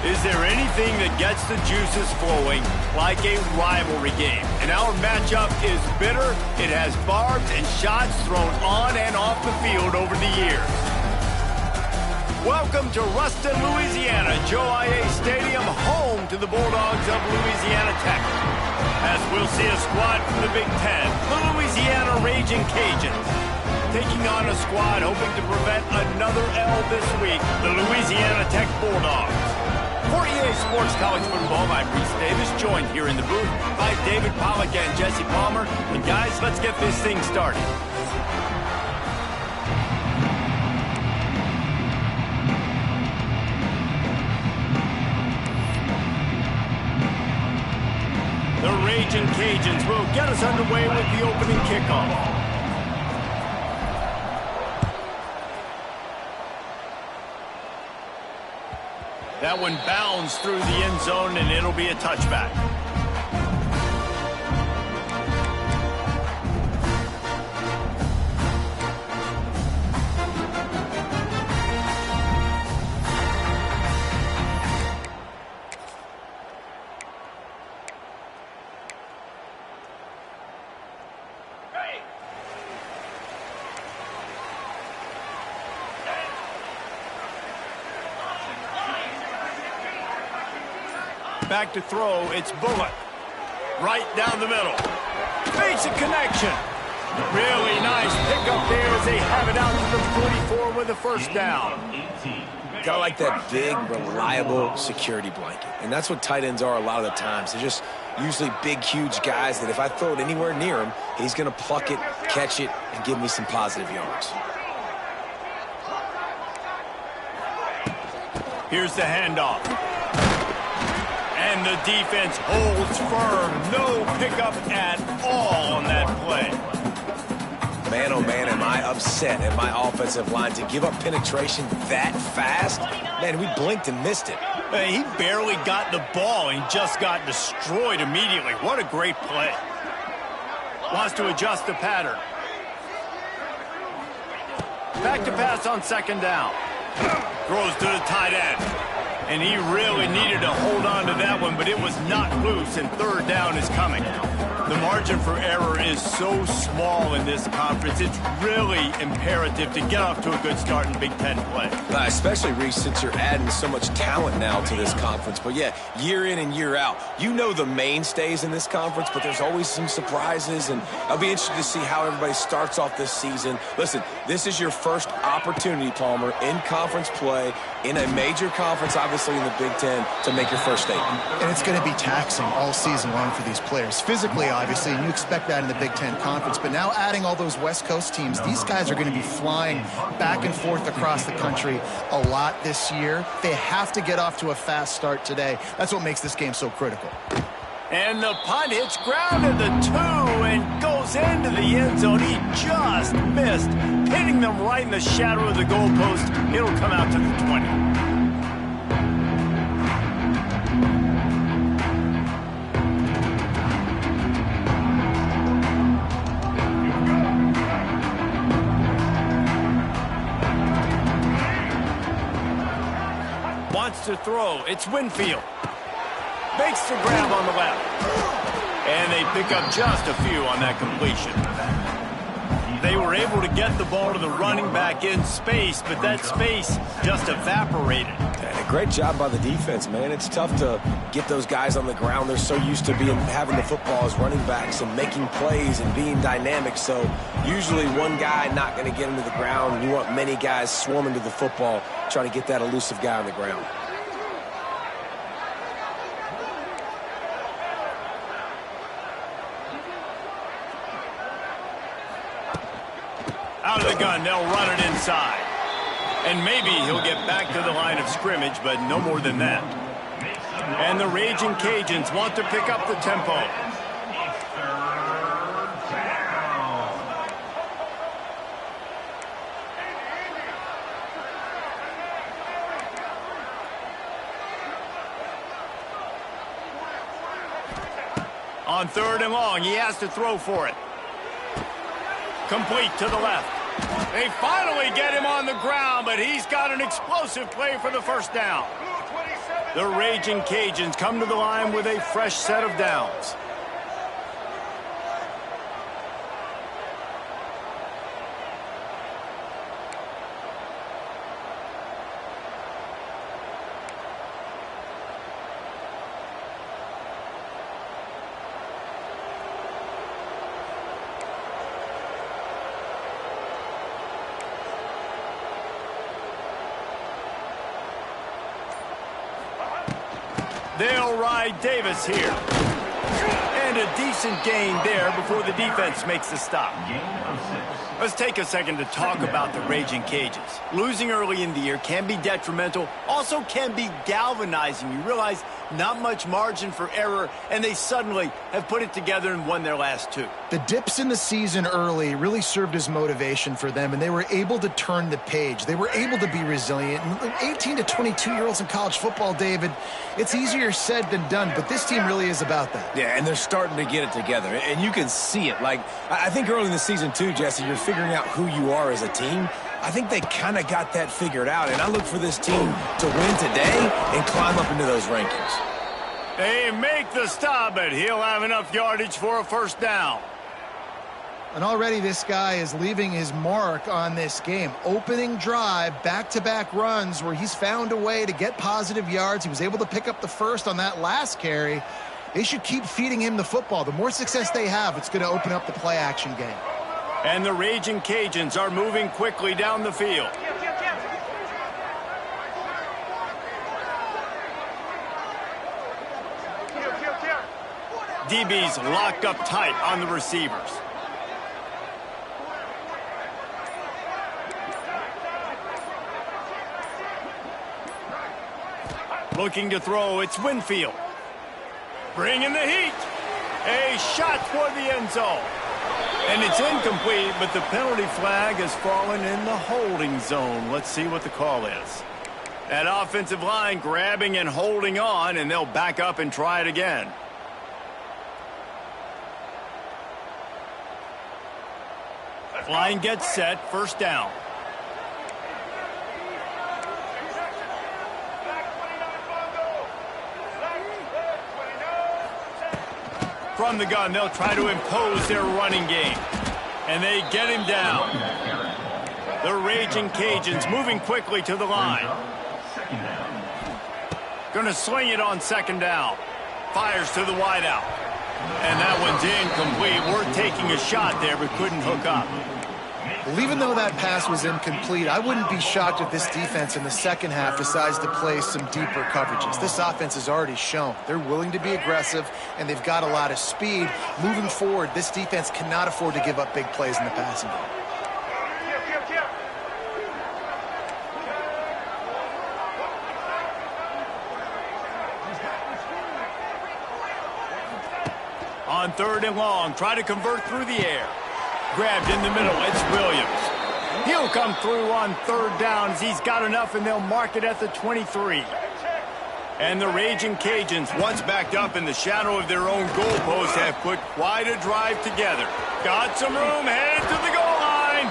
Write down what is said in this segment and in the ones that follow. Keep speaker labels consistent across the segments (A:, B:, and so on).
A: Is there anything that gets the juices flowing like a rivalry game? And our matchup is bitter. It has barbs and shots thrown on and off the field over the years. Welcome to Ruston, Louisiana, Joe IA Stadium, home to the Bulldogs of Louisiana Tech. As we'll see a squad from the Big Ten, the Louisiana Raging Cajuns, taking on a squad hoping to prevent another L this week, the Louisiana Tech Bulldogs. For EA Sports College Football, I'm Reese Davis, joined here in the booth by David Pollack and Jesse Palmer. And guys, let's get this thing started. The Raging Cajuns will get us underway with the opening kickoff. That one bounds through the end zone, and it'll be a touchback. Back to throw, it's Bullock. Right down the middle. Makes a connection. Really nice pickup there as they have it out to the 44 with a first down.
B: Gotta like that big, reliable security blanket. And that's what tight ends are a lot of the times. They're just usually big, huge guys that if I throw it anywhere near him, he's gonna pluck it, catch it, and give me some positive yards.
A: Here's the handoff. And the defense holds firm. No pickup at all on that play.
B: Man, oh man, am I upset at my offensive line to give up penetration that fast? Man, we blinked and missed it.
A: He barely got the ball and just got destroyed immediately. What a great play. Wants to adjust the pattern. Back to pass on second down. Throws to the tight end. And he really needed to hold on to that one, but it was not loose, and third down is coming. The margin for error is so small in this conference. It's really imperative to get off to a good start in Big Ten play.
B: Especially, Reese, since you're adding so much talent now to this conference. But, yeah, year in and year out, you know the mainstays in this conference, but there's always some surprises, and I'll be interested to see how everybody starts off this season. Listen, this is your first opportunity, Palmer, in conference play, in a major conference, obviously in the Big Ten, to make your first statement.
C: And it's going to be taxing all season long for these players. Physically, obviously, and you expect that in the Big Ten Conference. But now adding all those West Coast teams, these guys are going to be flying back and forth across the country a lot this year. They have to get off to a fast start today. That's what makes this game so critical.
A: And the punt hits ground at the 2 and goes into the end zone. He just missed, hitting them right in the shadow of the goalpost. It'll come out to the 20. Wants to throw. It's Winfield. Makes the grab on the left. And they pick up just a few on that completion. They were able to get the ball to the running back in space, but that space just evaporated.
B: And a great job by the defense, man. It's tough to get those guys on the ground. They're so used to having the football as running backs and making plays and being dynamic. So usually one guy not going to get into the ground. You want many guys swarming to the football, trying to get that elusive guy on the ground.
A: Out of the gun, they'll run it inside. And maybe he'll get back to the line of scrimmage, but no more than that. And the Raging Cajuns want to pick up the tempo. On third and long, he has to throw for it. Complete to the left. They finally get him on the ground, but he's got an explosive play for the first down. The Raging Cajuns come to the line with a fresh set of downs. They'll ride Davis here. And a decent gain there before the defense makes the stop. Let's take a second to talk about the Raging Cajuns. Losing early in the year can be detrimental, also can be galvanizing. You realize not much margin for error, and they suddenly have put it together and won their last two.
C: The dips in the season early really served as motivation for them, and they were able to turn the page. They were able to be resilient. And 18 to 22-year-olds in college football, David, it's easier said than done, but this team really is about that.
B: Yeah, and they're starting to get it together, and you can see it. Like, I think early in the season, too, Jesse, you're figuring out who you are as a team. I think they kind of got that figured out, and I look for this team to win today and climb up into those rankings.
A: They make the stop, but he'll have enough yardage for a first down.
C: And already this guy is leaving his mark on this game. Opening drive, back-to-back runs where he's found a way to get positive yards. He was able to pick up the first on that last carry. They should keep feeding him the football. The more success they have, it's going to open up the play-action game.
A: And the Raging Cajuns are moving quickly down the field. DBs locked up tight on the receivers. Looking to throw, it's Winfield. Bringing the heat. A shot for the end zone. And it's incomplete, but the penalty flag has fallen in the holding zone. Let's see what the call is. That offensive line grabbing and holding on, and they'll back up and try it again. Line gets set, first down. From the gun, they'll try to impose their running game. And they get him down. The Raging Cajuns moving quickly to the line. Gonna sling it on second down. Fires to the wideout. And that one's incomplete. Worth taking a shot there, but couldn't hook up.
C: Well, even though that pass was incomplete, I wouldn't be shocked if this defense in the second half decides to play some deeper coverages. This offense has already shown they're willing to be aggressive, and they've got a lot of speed. Moving forward, this defense cannot afford to give up big plays in the passing game.
A: On third and long, try to convert through the air. Grabbed in the middle, it's Williams. He'll come through on third down as he's got enough, and they'll mark it at the 23. And the Raging Cajuns, once backed up in the shadow of their own goalpost, have put quite a drive together. Got some room, headed to the goal line.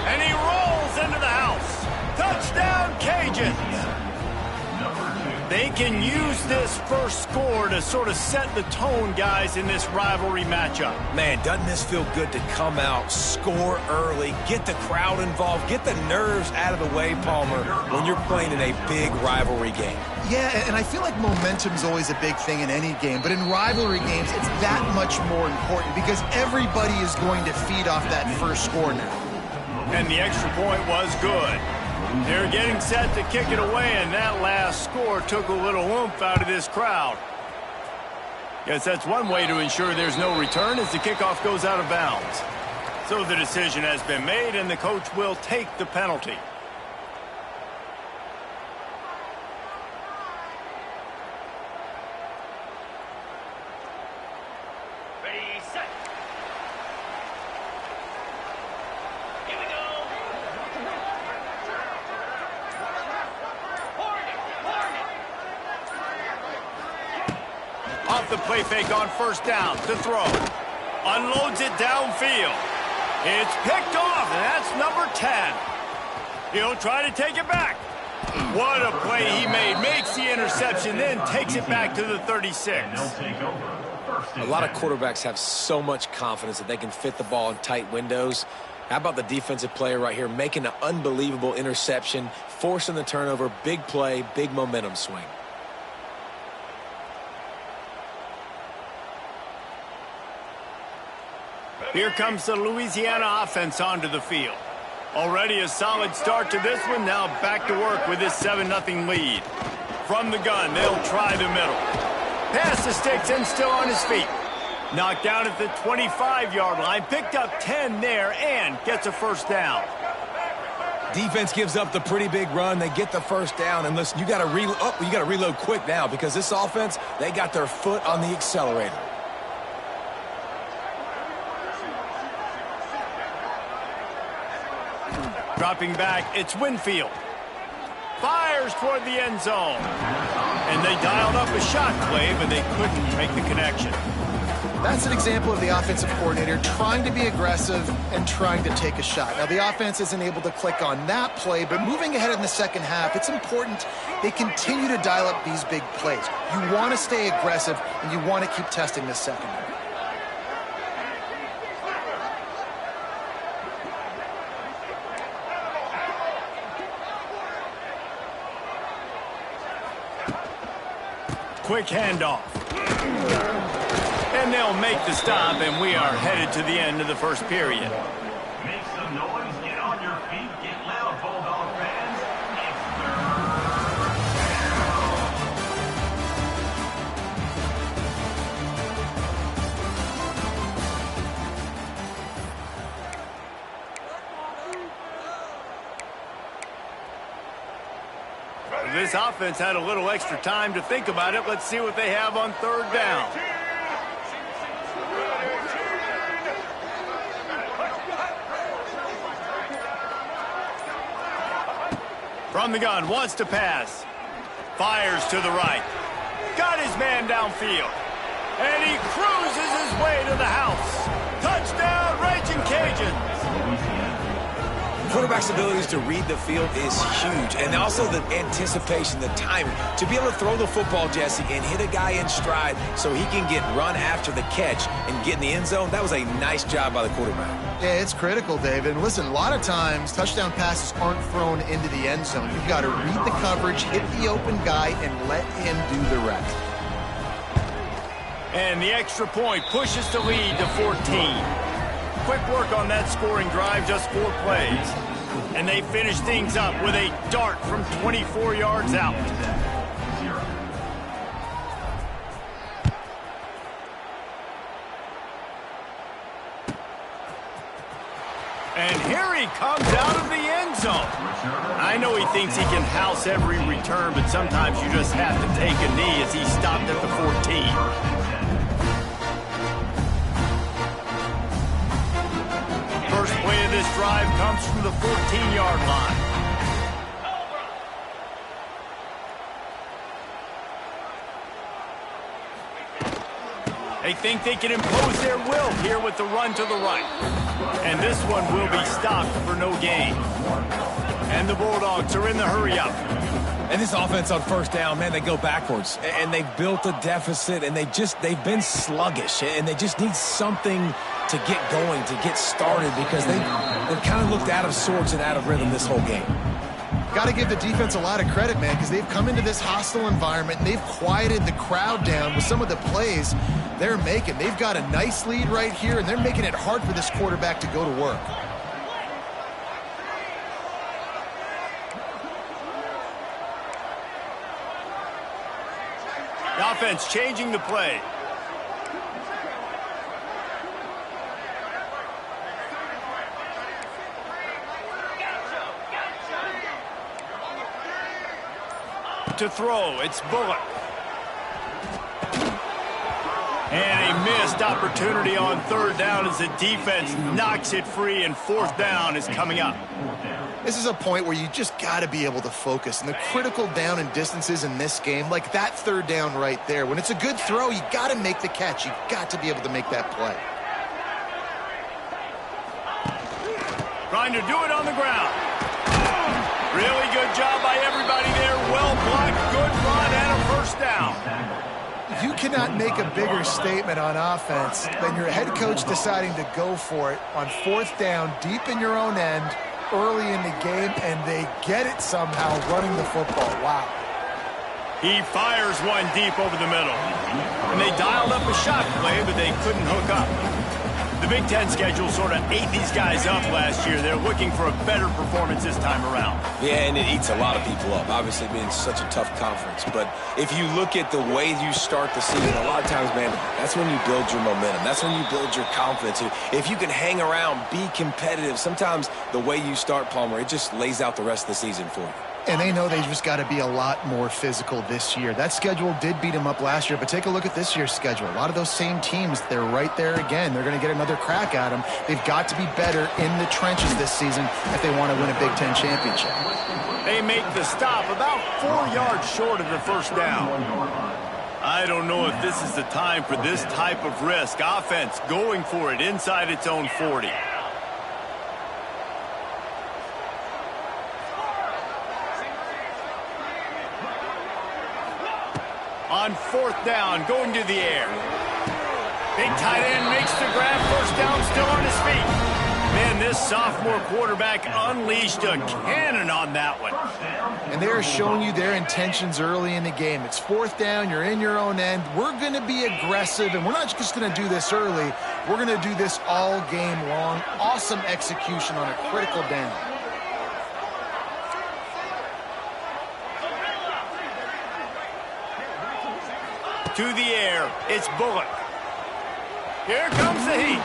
A: And he rolls into the house. Touchdown, Cajuns! They can use this first score to sort of set the tone, guys, in this rivalry matchup.
B: Man, doesn't this feel good to come out, score early, get the crowd involved, get the nerves out of the way, Palmer, when you're playing in a big rivalry game?
C: Yeah, and I feel like momentum's always a big thing in any game, but in rivalry games, it's that much more important because everybody is going to feed off that first score now.
A: And the extra point was good. They're getting set to kick it away, and that last score took a little oomph out of this crowd. Guess that's one way to ensure there's no return as the kickoff goes out of bounds. So the decision has been made, and the coach will take the penalty.
D: Ready, set. Here we go.
A: Off the play fake on first down to throw. Unloads it downfield. It's picked off, and that's number 10. He'll try to take it back. What a play he made. Makes the interception, then takes it back to the 36.
B: A lot of quarterbacks have so much confidence that they can fit the ball in tight windows. How about the defensive player right here making an unbelievable interception, forcing the turnover, big play, big momentum swing.
A: Here comes the Louisiana offense onto the field. Already a solid start to this one. Now back to work with this 7-0 lead. From the gun, they'll try the middle. Pass the sticks and still on his feet. Knocked down at the 25-yard line. Picked up 10 there and gets a first down.
B: Defense gives up the pretty big run. They get the first down. And listen, you got to reload quick now because this offense, they got their foot on the accelerator.
A: Dropping back, it's Winfield. Fires toward the end zone. And they dialed up a shot play, but they couldn't make the connection.
C: That's an example of the offensive coordinator trying to be aggressive and trying to take a shot. Now, the offense isn't able to click on that play, but moving ahead in the second half, it's important they continue to dial up these big plays. You want to stay aggressive, and you want to keep testing this secondary.
A: Quick handoff. And they'll make the stop, and we are headed to the end of the first period.
D: Make some noise, get on your feet, get loud, Bulldog fans.
A: This offense had a little extra time to think about it. Let's see what they have on third down. From the gun, wants to pass. Fires to the right. Got his man downfield. And he cruises his way to the house. Touchdown, Raging Cajuns.
B: Quarterback's abilities to read the field is huge. And also the anticipation, the timing. To be able to throw the football, Jesse, and hit a guy in stride so he can get run after the catch and get in the end zone, that was a nice job by the quarterback.
C: Yeah, it's critical, David. And listen, a lot of times touchdown passes aren't thrown into the end zone. You've got to read the coverage, hit the open guy, and let him do the rest.
A: And the extra point pushes the lead to 14. Quick work on that scoring drive, just 4 plays. And they finish things up with a dart from 24 yards out. And here he comes out of the end zone. I know he thinks he can house every return, but sometimes you just have to take a knee as he stopped at the 14. First play of this drive comes from the 14-yard line. They think they can impose their will here with the run to the right. And this one will be stopped for no gain. And the Bulldogs are in the hurry-up.
B: And this offense on first down, man, they go backwards. And they've built a deficit, and they've been sluggish. And they just need something to get going, to get started, because they've kind of looked out of sorts and out of rhythm this whole game.
C: Got to give the defense a lot of credit, man, because they've come into this hostile environment, and they've quieted the crowd down with some of the plays they're making. They've got a nice lead right here, and they're making it hard for this quarterback to go to work.
A: The offense changing the play. To throw, it's Bullock. And a missed opportunity on third down as the defense knocks it free, and fourth down is coming up.
C: This is a point where you just got to be able to focus. And the critical down and distances in this game, like that third down right there, when it's a good throw, you got to make the catch. You got to be able to make that play.
A: Trying to do it on the ground. Really good job by everybody
C: You cannot make a bigger statement on offense than your head coach deciding to go for it on 4th down, deep in your own end, early in the game, and they get it somehow running the football. Wow.
A: He fires one deep over the middle. And they dialed up a shot play, but they couldn't hook up. The Big Ten schedule sort of ate these guys up last year. They're looking for a better performance this time around.
B: Yeah, and it eats a lot of people up, obviously being such a tough conference. But if you look at the way you start the season, a lot of times, man, that's when you build your momentum. That's when you build your confidence. If you can hang around, be competitive, sometimes the way you start, Palmer, it just lays out the rest of the season for you.
C: And they know they just got to be a lot more physical this year. That schedule did beat them up last year, but take a look at this year's schedule. A lot of those same teams, they're right there again. They're going to get another crack at them. They've got to be better in the trenches this season if they want to win a Big Ten championship.
A: They make the stop about 4 yards short of the first down. I don't know if this is the time for this type of risk. Offense going for it inside its own 40. On 4th down, going to the air. Big tight end makes the grab. First down, still on his feet. Man, this sophomore quarterback unleashed a cannon on that one.
C: And they're showing you their intentions early in the game. It's 4th down. You're in your own end. We're going to be aggressive, and we're not just going to do this early. We're going to do this all game long. Awesome execution on a critical down.
A: To the air, it's Bullock. Here comes the heat.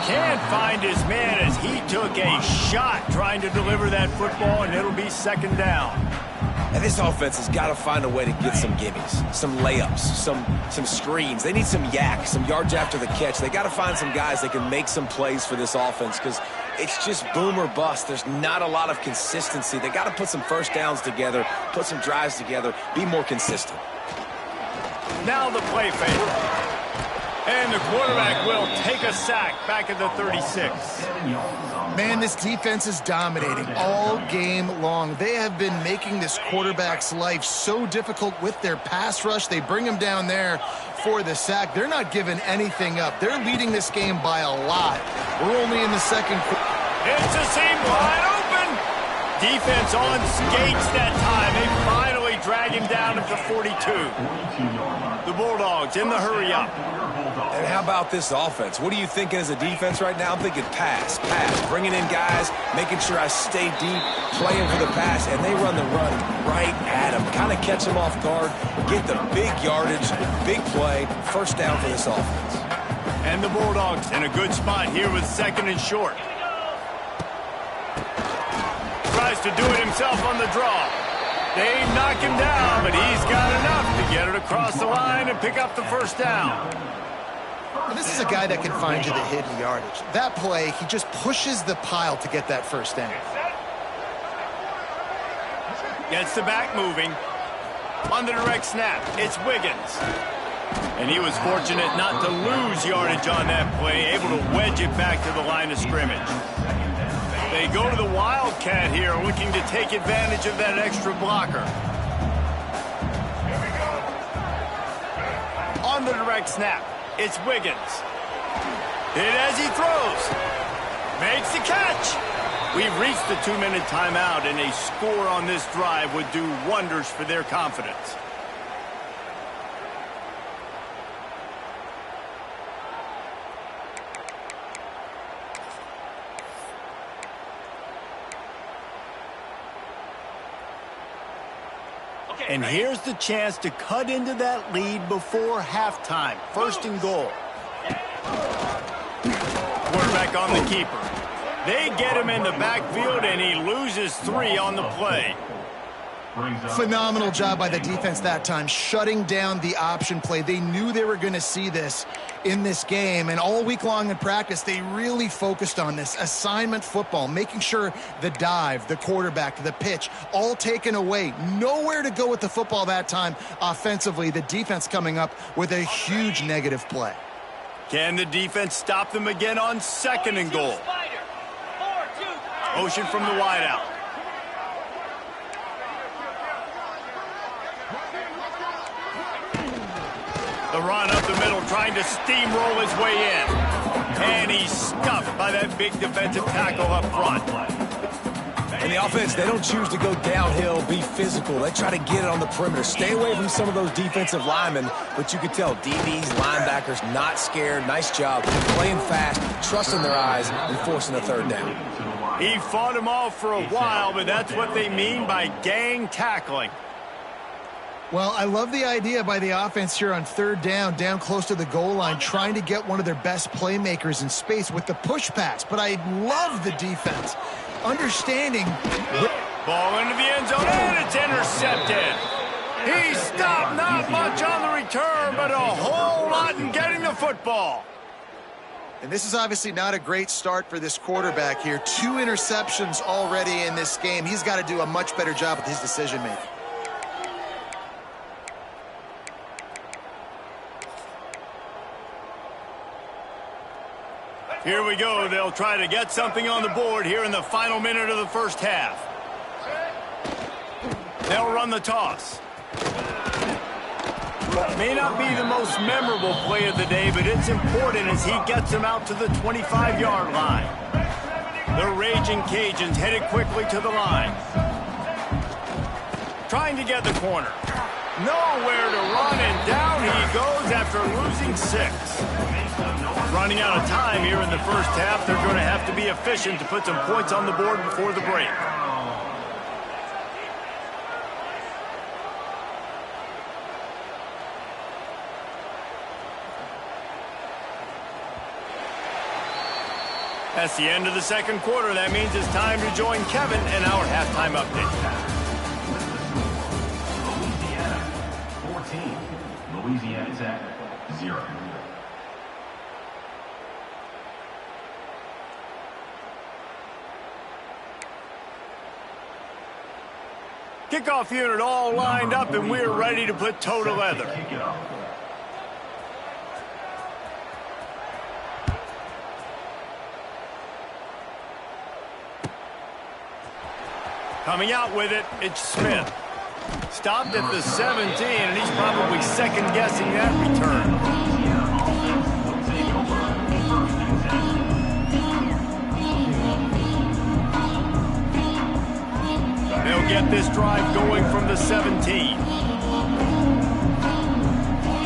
A: Can't find his man as he took a shot trying to deliver that football, and it'll be 2nd down.
B: And this offense has got to find a way to get some gimmies, some layups, some screens. They need some yak, some yards after the catch. They got to find some guys that can make some plays for this offense because it's just boom or bust. There's not a lot of consistency. They got to put some first downs together, put some drives together, be more consistent.
A: Now the play fake. And the quarterback will take a sack back at the 36.
C: Man, this defense is dominating all game long. They have been making this quarterback's life so difficult with their pass rush. They bring him down there for the sack. They're not giving anything up. They're leading this game by a lot. We're only in the 2nd quarter.
A: It's a seam wide open. Defense on skates that time. They finally drag him down at the 42. The Bulldogs in the hurry up.
B: And how about this offense? What are you thinking as a defense right now? I'm thinking pass, bringing in guys, making sure I stay deep, playing for the pass, and they run the run right at him. Kind of catch him off guard, get the big yardage, big play, first down for this offense.
A: And the Bulldogs in a good spot here with 2nd and short. Tries to do it himself on the draw. They knock him down, but he's got enough to get it across the line and pick up the first down.
C: And this is a guy that can find you the hidden yardage. That play, he just pushes the pile to get that first down.
A: Gets the back moving. On the direct snap, it's Wiggins. And he was fortunate not to lose yardage on that play, able to wedge it back to the line of scrimmage. They go to the Wildcat here, looking to take advantage of that extra blocker. On the direct snap, it's Wiggins. Hit as he throws. Makes the catch. We've reached the 2-minute timeout, and a score on this drive would do wonders for their confidence. And here's the chance to cut into that lead before halftime. 1st and goal. Quarterback on the keeper. They get him in the backfield, and he loses 3 on the play.
C: Phenomenal job by the defense that time, shutting down the option play. They knew they were going to see this in this game, and all week long in practice, they really focused on this assignment football, making sure the dive, the quarterback, the pitch, all taken away. Nowhere to go with the football that time offensively. The defense coming up with a huge negative play.
A: Can the defense stop them again on 2nd and goal? Motion from the wideout. run up the middle, trying to steamroll his way in. And he's stuffed by that big defensive tackle up front.
B: And the offense, they don't choose to go downhill, be physical. They try to get it on the perimeter. Stay away from some of those defensive linemen, but you can tell DBs, linebackers, not scared. Nice job playing fast, trusting their eyes, and forcing a third down.
A: He fought him off for a while, but that's what they mean by gang tackling.
C: Well, I love the idea by the offense here on third down close to the goal line, trying to get one of their best playmakers in space with the push pass. But I love the defense. Understanding.
A: Ball into the end zone, and it's intercepted. He stopped, not much on the return, but a whole lot in getting the football.
C: And this is obviously not a great start for this quarterback here. 2 interceptions already in this game. He's got to do a much better job with his decision-making.
A: Here we go. They'll try to get something on the board here in the final minute of the first half. They'll run the toss. May not be the most memorable play of the day, but it's important as he gets him out to the 25-yard line. The Raging Cajuns headed quickly to the line. Trying to get the corner. Nowhere to run, and down he goes after losing 6. Running out of time here in the first half. They're going to have to be efficient to put some points on the board before the break. That's the end of the second quarter. That means it's time to join Kevin in our halftime update.
D: Louisiana 14, Louisiana Tech 0.
A: Kickoff unit all lined up, and we're ready to put toe to leather. Coming out with it, it's Smith. Stopped at the 17, and he's probably second-guessing that return. They'll get this drive going from the 17.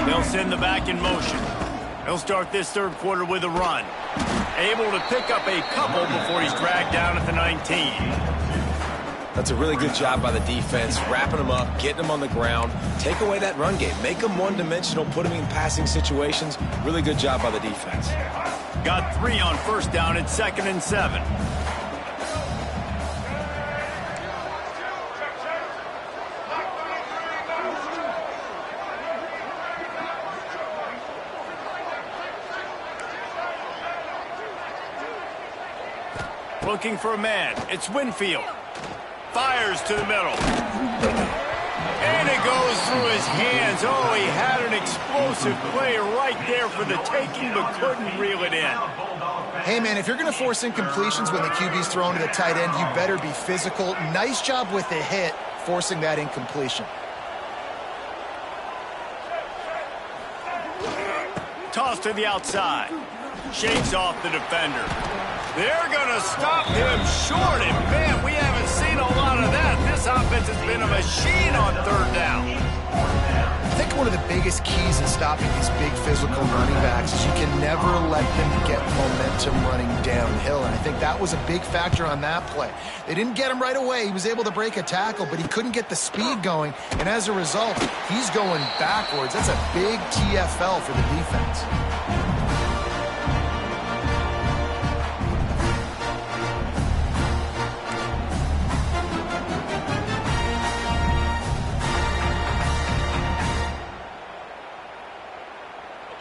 A: They'll send the back in motion. They'll start this third quarter with a run. Able to pick up a couple before he's dragged down at the 19.
B: That's a really good job by the defense, wrapping them up, getting them on the ground. Take away that run game. Make them one-dimensional, put them in passing situations. Really good job by the defense.
A: Got 3 on first down at 2nd and 7. Looking for a man. It's Winfield. Fires to the middle. And it goes through his hands. Oh, he had an explosive play right there for the taking, but couldn't reel it in.
C: Hey, man, if you're going to force incompletions when the QB's thrown to the tight end, you better be physical. Nice job with the hit, forcing that incompletion.
A: Toss to the outside. Shakes off the defender. They're going to stop him short, and man, we haven't seen a lot of that. This offense has been a machine on third down.
C: I think one of the biggest keys in stopping these big physical running backs is you can never let them get momentum running downhill, and I think that was a big factor on that play. They didn't get him right away. He was able to break a tackle, but he couldn't get the speed going, and as a result, he's going backwards. That's a big TFL for the defense.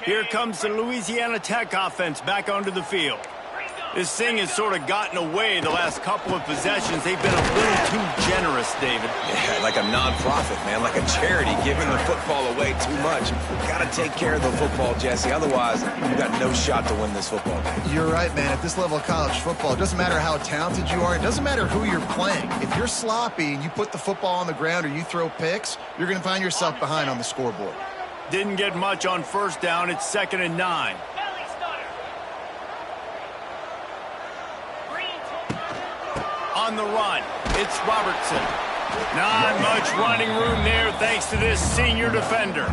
A: Here comes the Louisiana Tech offense back onto the field. This thing has sort of gotten away the last couple of possessions. They've been a little too generous, David.
B: Yeah, like a nonprofit, man, like a charity, giving the football away too much. Got to take care of the football, Jesse. Otherwise, you've got no shot to win this football game.
C: You're right, man. At this level of college football, it doesn't matter how talented you are. It doesn't matter who you're playing. If you're sloppy and you put the football on the ground or you throw picks, you're going to find yourself behind on the scoreboard.
A: Didn't get much on first down. It's 2nd and 9. On the run, it's Robertson. Not much running room there thanks to this senior defender.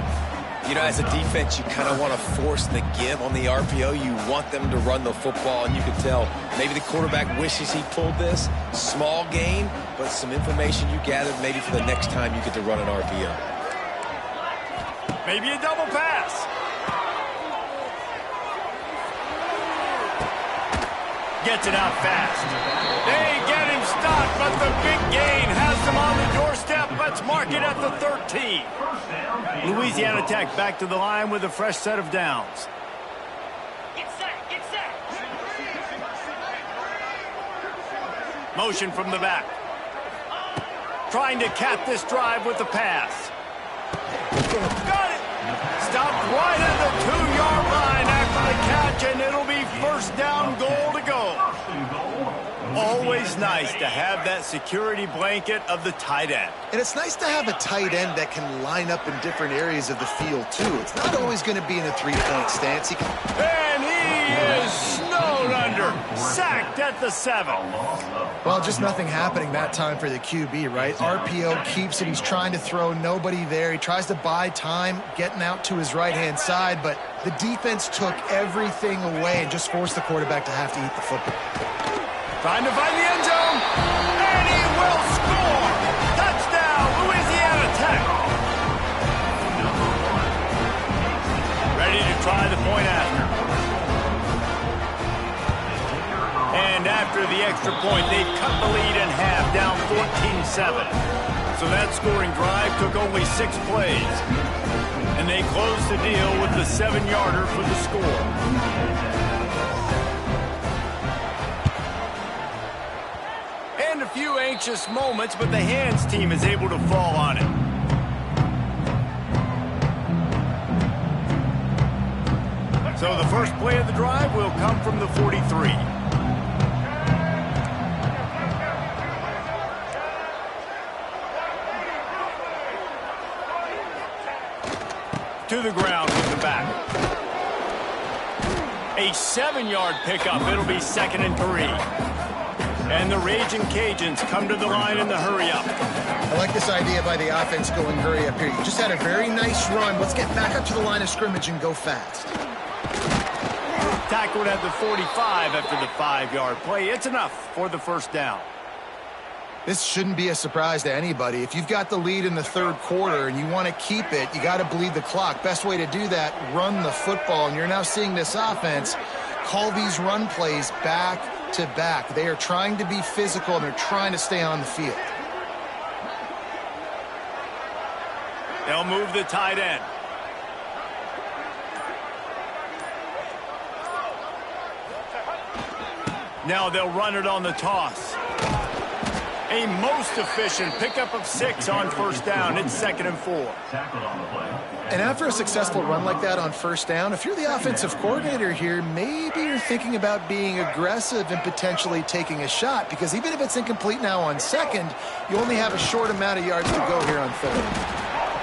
B: You know, as a defense, you kind of want to force the give on the RPO. You want them to run the football, and you can tell maybe the quarterback wishes he pulled this. Small gain, but some information you gathered maybe for the next time you get to run an RPO.
A: Maybe a double pass. Gets it out fast. They get him stopped, but the big gain has them on the doorstep. Let's mark it at the 13. Louisiana Tech back to the line with a fresh set of downs.
E: Get set, get set.
A: Motion from the back. Trying to cap this drive with the pass. Got it. Stopped right at the 2-yard line after the catch, and it'll be first down, goal to go. Always nice to have that security blanket of the tight end.
C: And it's nice to have a tight end that can line up in different areas of the field, too. It's not always going to be in a three-point stance.
A: And he is snowed under. Sacked at the 7.
C: Well, just nothing happening that time for the QB, right? RPO keeps it. He's trying to throw, nobody there. He tries to buy time, getting out to his right-hand side, but the defense took everything away and just forced the quarterback to have to eat the football.
A: Trying to find the end zone, and he will score! Touchdown, Louisiana Tech! Ready to try the point after. And after the extra point, they cut the lead in half, down 14-7. So that scoring drive took only 6 plays. And they closed the deal with the 7-yarder for the score. And a few anxious moments, but the hands team is able to fall on it. So the first play of the drive will come from the 43. To the ground with the back. A 7-yard pickup. It'll be 2nd and 3. And the Raging Cajuns come to the line in the hurry-up.
C: I like this idea by the offense going hurry up here. You just had a very nice run. Let's get back up to the line of scrimmage and go fast.
A: Tackled at the 45 after the 5-yard play. It's enough for the first down.
C: This shouldn't be a surprise to anybody. If you've got the lead in the 3rd quarter and you want to keep it, you got to bleed the clock. Best way to do that, run the football. And you're now seeing this offense call these run plays back to back. They are trying to be physical, and they're trying to stay on the field.
A: They'll move the tight end. Now they'll run it on the toss. A most efficient pickup of 6 on first down. It's 2nd and 4.
C: And after a successful run like that on first down, if you're the offensive coordinator here, maybe you're thinking about being aggressive and potentially taking a shot, because even if it's incomplete now on 2nd, you only have a short amount of yards to go here on 3rd.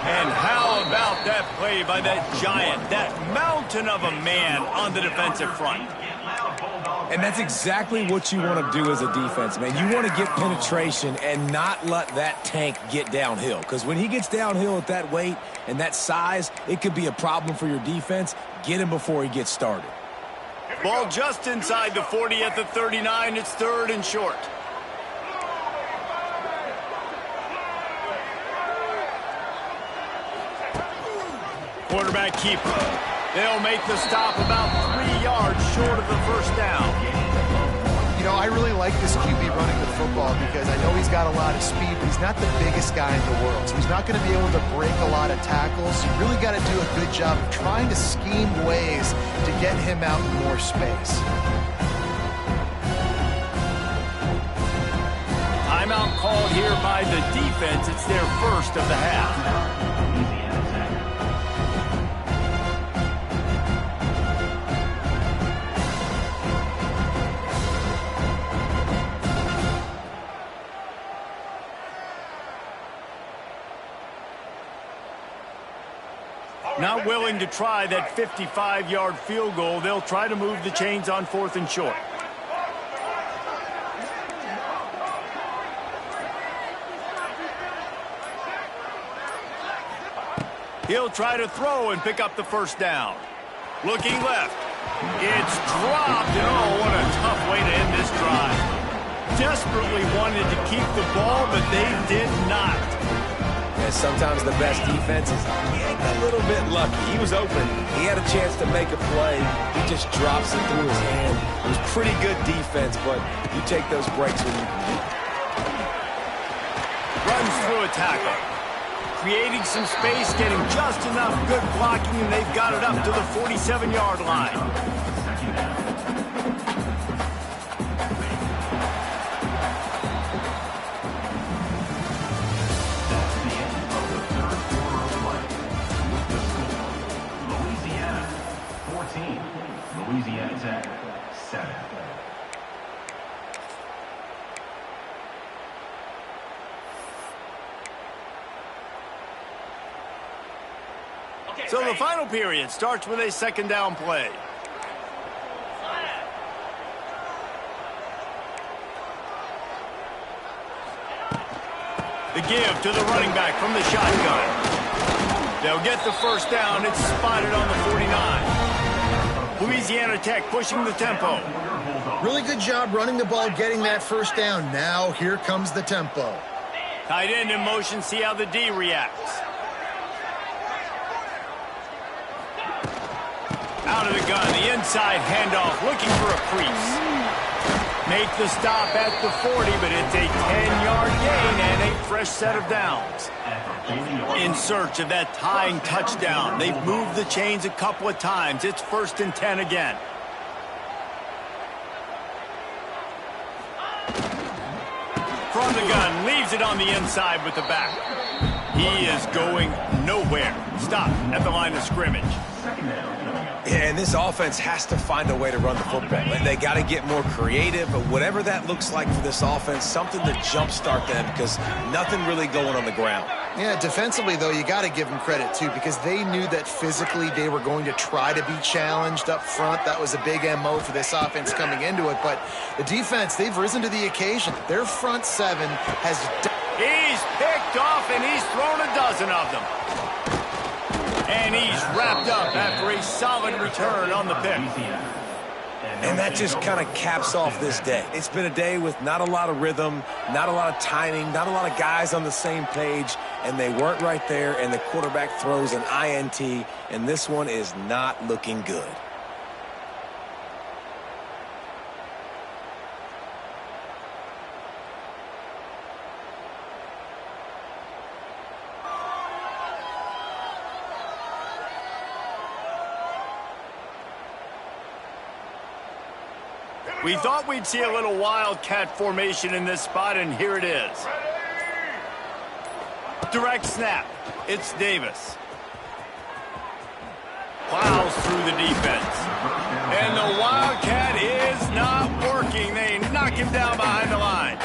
A: And how about that play by that giant, that mountain of a man on the defensive front?
B: And that's exactly what you want to do as a defense, man. You want to get penetration and not let that tank get downhill. Because when he gets downhill at that weight and that size, it could be a problem for your defense. Get him before he gets started.
A: Ball just inside the 40 at the 39. It's 3rd and short. Quarterback keeper. They'll make the stop about 3 yards short of the first down.
C: You know, I really like this QB running the football because I know he's got a lot of speed, but he's not the biggest guy in the world. So he's not going to be able to break a lot of tackles. You really got to do a good job of trying to scheme ways to get him out in more space.
A: Timeout called here by the defense. It's their first of the half. Not willing to try that 55-yard field goal, they'll try to move the chains on 4th and short. He'll try to throw and pick up the first down. Looking left. It's dropped, and oh, what a tough way to end this drive. Desperately wanted to keep the ball, but they did not.
B: And sometimes the best defense is getting a little bit lucky. He was open. He had a chance to make a play. He just drops it through his hand. It was pretty good defense, but you take those breaks when you can.
A: Runs through a tackle. Creating some space, getting just enough good blocking, and they've got it up to the 47-yard line.
D: Louisiana Tech, 7.
A: So the final period starts with a 2nd down play. The give to the running back from the shotgun. They'll get the first down. It's spotted on the 49. Louisiana Tech pushing the tempo.
C: Really good job running the ball, getting that first down. Now here comes the tempo.
A: Tight end in motion, see how the D reacts. Out of the gun, the inside handoff, looking for a crease. Make the stop at the 40, but it's a 10-yard gain and a fresh set of downs. In search of that tying touchdown. They've moved the chains a couple of times. It's 1st and 10 again. From the gun, leaves it on the inside with the back. He is going nowhere. Stop at the line of scrimmage.
B: Yeah, and this offense has to find a way to run the football. And they got to get more creative, but whatever that looks like for this offense, something to jumpstart them because nothing really going on the ground.
C: Yeah, defensively, though, you got to give them credit, too, because they knew that physically they were going to try to be challenged up front. That was a big MO for this offense coming into it. But the defense, they've risen to the occasion. Their front 7 has...
A: He's picked off, and he's thrown a dozen of them. And he's wrapped up after a solid return on the pick.
B: And that just kind of caps off this day. It's been a day with not a lot of rhythm, not a lot of timing, not a lot of guys on the same page, and they weren't right there, and the quarterback throws an INT, and this one is not looking good.
A: We thought we'd see a little wildcat formation in this spot, and here it is. Direct snap. It's Davis. Plows through the defense. And the wildcat is not working. They knock him down behind the line.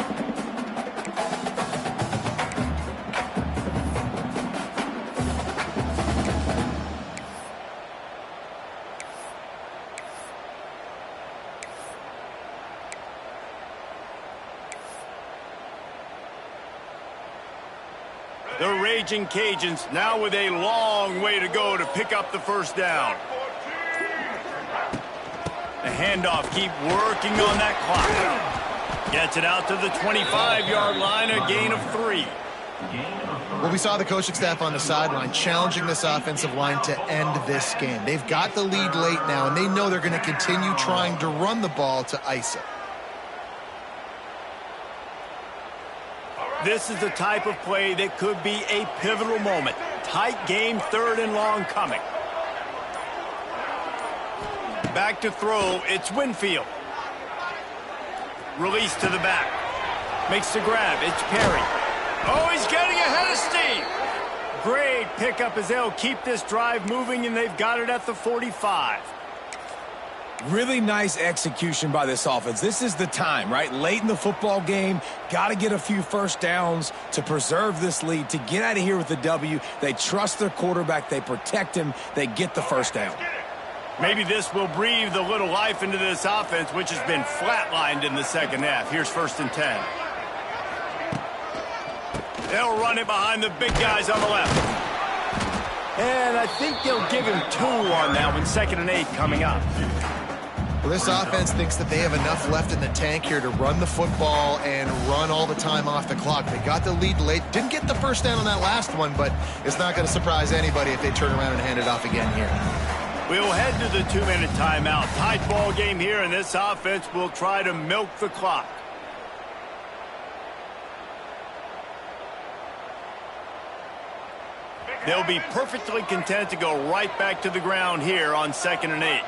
A: The Raging Cajuns now with a long way to go to pick up the first down. The handoff, keep working on that clock. Gets it out to the 25-yard line, a gain of 3.
C: Well, we saw the coaching staff on the sideline challenging this offensive line to end this game. They've got the lead late now, and they know they're going to continue trying to run the ball to ice it.
A: This is the type of play that could be a pivotal moment. Tight game, 3rd and long coming. Back to throw, it's Winfield. Release to the back. Makes the grab, it's Perry. Oh, he's getting ahead of steam. Great pickup as they'll keep this drive moving, and they've got it at the 45.
B: Really nice execution by this offense. This is the time, right? Late in the football game, got to get a few first downs to preserve this lead, to get out of here with the W. They trust their quarterback. They protect him. They get the first down.
A: Maybe this will breathe a little life into this offense, which has been flatlined in the second half. Here's 1st and 10. They'll run it behind the big guys on the left. And I think they'll give him 2 on that one. 2nd and 8 coming up.
C: Well, this offense thinks that they have enough left in the tank here to run the football and run all the time off the clock. They got the lead late. Didn't get the first down on that last one, but it's not going to surprise anybody if they turn around and hand it off again here.
A: We'll head to the 2-minute timeout. Tight ball game here, and this offense will try to milk the clock. They'll be perfectly content to go right back to the ground here on 2nd and 8.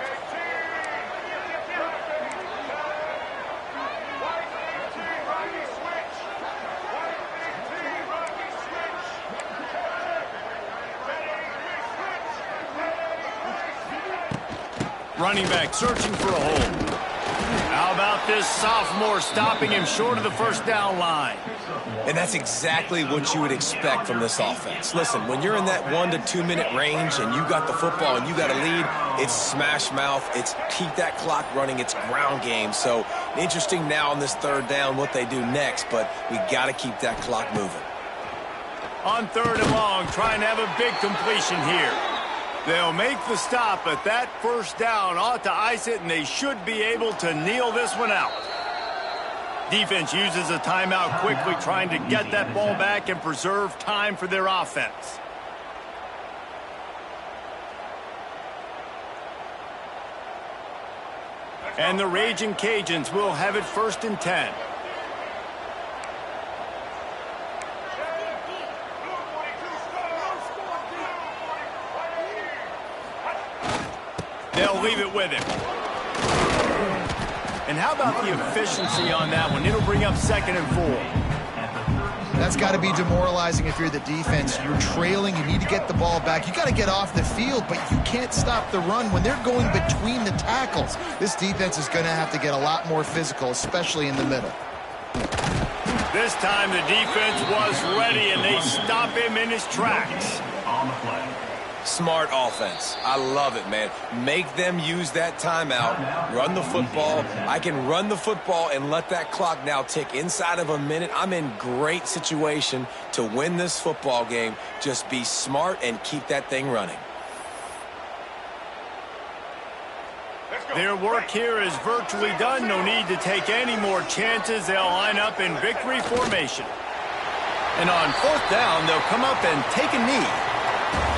A: Running back searching for a hole. How about this sophomore stopping him short of the first down line?
B: And that's exactly what you would expect from this offense. Listen, when you're in that 1 to 2 minute range and you got the football and you got a lead, it's smash mouth. It's keep that clock running. It's ground game. So interesting now on this 3rd down what they do next, but we got to keep that clock moving.
A: On 3rd and long, trying to have a big completion here. They'll make the stop, but that first down ought to ice it, and they should be able to kneel this one out. Defense uses a timeout quickly, trying to get that ball back and preserve time for their offense. And the Raging Cajuns will have it 1st and 10. They'll leave it with him. And how about the efficiency on that one? It'll bring up 2nd and 4.
C: That's got to be demoralizing if you're the defense. You're trailing. You need to get the ball back. You got to get off the field, but you can't stop the run when they're going between the tackles. This defense is going to have to get a lot more physical, especially in the middle.
A: This time the defense was ready, and they stop him in his tracks.
D: On the play.
B: Smart offense. I love it, man. Make them use that timeout, run the football. I can run the football and let that clock now tick inside of a minute. I'm in great situation to win this football game. Just be smart and keep that thing running.
A: Their work here is virtually done. No need to take any more chances. They'll line up in victory formation. And on 4th down, they'll come up and take a knee.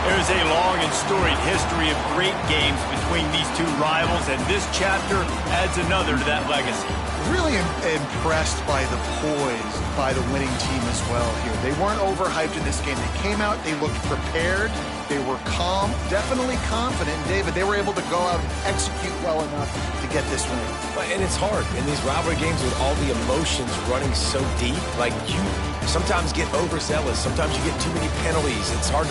A: There's a long and storied history of great games between these two rivals, and this chapter adds another to that legacy.
C: Really impressed by the poise by the winning team as well here. They weren't overhyped in this game. They came out, they looked prepared, they were calm, definitely confident. And David, they were able to go out and execute well enough to get this win.
B: And it's hard in these rivalry games with all the emotions running so deep. Like, you sometimes get overzealous. Sometimes you get too many penalties. It's hard to